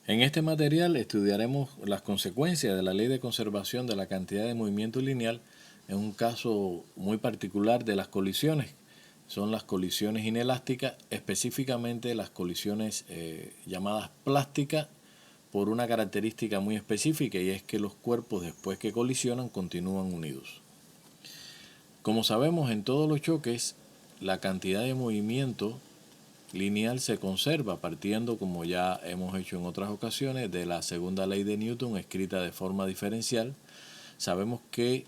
En este material estudiaremos las consecuencias de la ley de conservación de la cantidad de movimiento lineal en un caso muy particular de las colisiones. Son las colisiones inelásticas, específicamente las colisiones llamadas plásticas, por una característica muy específica, y es que los cuerpos después que colisionan continúan unidos. Como sabemos, en todos los choques la cantidad de movimiento lineal se conserva partiendo, como ya hemos hecho en otras ocasiones, de la segunda ley de Newton escrita de forma diferencial. Sabemos que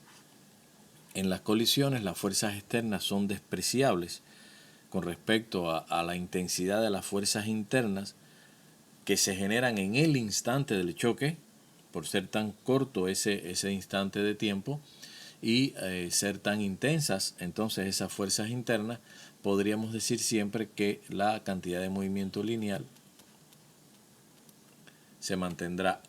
en las colisiones las fuerzas externas son despreciables con respecto a la intensidad de las fuerzas internas que se generan en el instante del choque, por ser tan corto ese instante de tiempo y ser tan intensas entonces esas fuerzas internas, podríamos decir siempre que la cantidad de movimiento lineal se mantendrá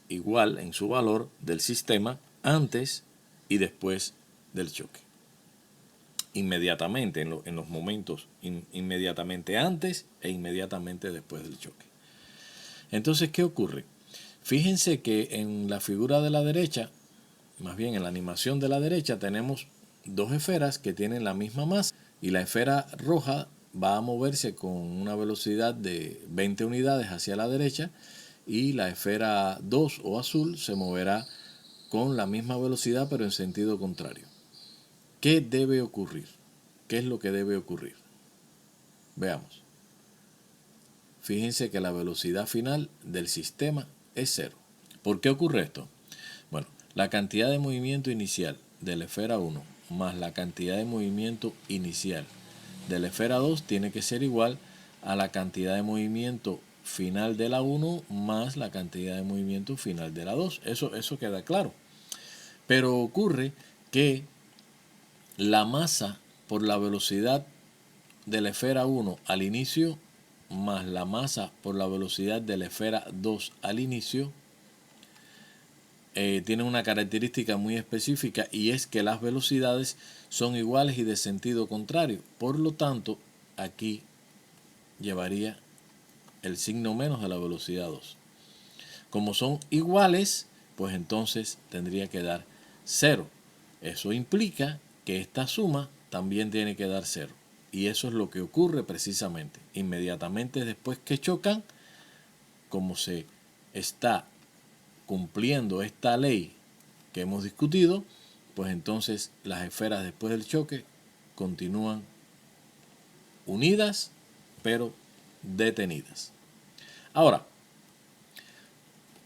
igual en su valor del sistema antes y después del choque. Inmediatamente, en los momentos inmediatamente antes e inmediatamente después del choque. Entonces, ¿qué ocurre? Fíjense que en la figura de la derecha, más bien en la animación de la derecha, tenemos dos esferas que tienen la misma masa, y la esfera roja va a moverse con una velocidad de 20 unidades hacia la derecha, y la esfera 2 o azul se moverá con la misma velocidad pero en sentido contrario. ¿Qué debe ocurrir? ¿Qué es lo que debe ocurrir? Veamos. Fíjense que la velocidad final del sistema es cero. ¿Por qué ocurre esto? Bueno, la cantidad de movimiento inicial de la esfera 1 más la cantidad de movimiento inicial de la esfera 2 tiene que ser igual a la cantidad de movimiento final de la 1 más la cantidad de movimiento final de la 2. Eso queda claro. Pero ocurre que la masa por la velocidad de la esfera 1 al inicio más la masa por la velocidad de la esfera 2 al inicio tiene una característica muy específica, y es que las velocidades son iguales y de sentido contrario. Por lo tanto, aquí llevaría el signo menos de la velocidad 2. Como son iguales, pues entonces tendría que dar 0. Eso implica que esta suma también tiene que dar 0. Y eso es lo que ocurre precisamente. Inmediatamente después que chocan, como se está cumpliendo esta ley que hemos discutido, pues entonces las esferas después del choque continúan unidas pero detenidas. Ahora,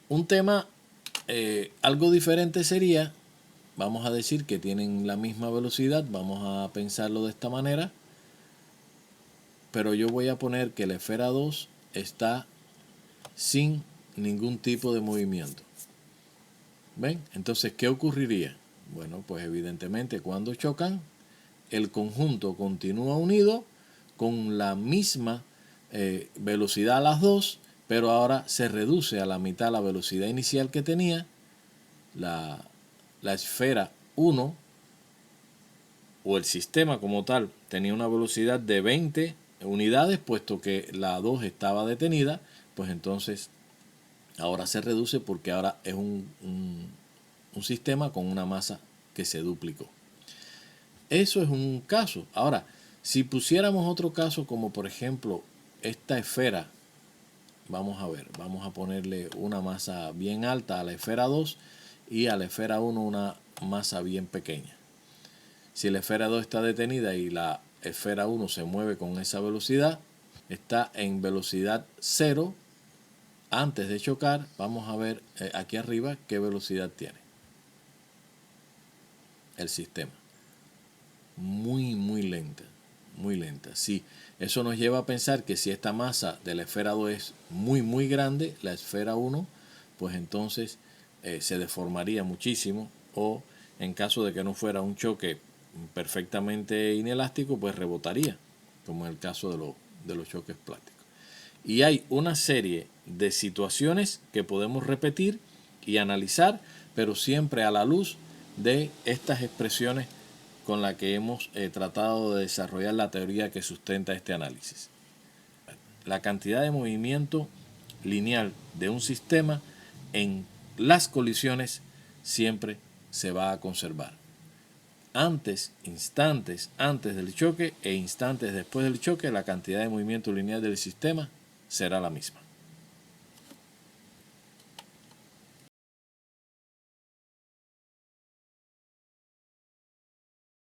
un tema algo diferente sería, vamos a decir que tienen la misma velocidad, vamos a pensarlo de esta manera, pero yo voy a poner que la esfera 2 está sin ningún tipo de movimiento. ¿Ven? Entonces, ¿qué ocurriría? Bueno, pues evidentemente cuando chocan, el conjunto continúa unido con la misma velocidad a las dos, pero ahora se reduce a la mitad la velocidad inicial que tenía la esfera 1, o el sistema como tal tenía una velocidad de 20 unidades, puesto que la 2 estaba detenida, pues entonces ahora se reduce porque ahora es un sistema con una masa que se duplicó. Eso es un caso. Ahora, si pusiéramos otro caso, como por ejemplo esta esfera, vamos a ver, vamos a ponerle una masa bien alta a la esfera 2 y a la esfera 1 una masa bien pequeña. Si la esfera 2 está detenida y la esfera 1 se mueve con esa velocidad, está en velocidad 0 antes de chocar. Vamos a ver aquí arriba qué velocidad tiene el sistema. Muy lenta, muy lenta. Sí, eso nos lleva a pensar que si esta masa de la esfera 2 es muy grande, la esfera 1, pues entonces se deformaría muchísimo, o en caso de que no fuera un choque perfectamente inelástico, pues rebotaría, como en el caso de los choques plásticos. Y hay una serie de situaciones que podemos repetir y analizar, pero siempre a la luz de estas expresiones con las que hemos tratado de desarrollar la teoría que sustenta este análisis. La cantidad de movimiento lineal de un sistema en las colisiones siempre se va a conservar. Instantes antes del choque e instantes después del choque, la cantidad de movimiento lineal del sistema será la misma.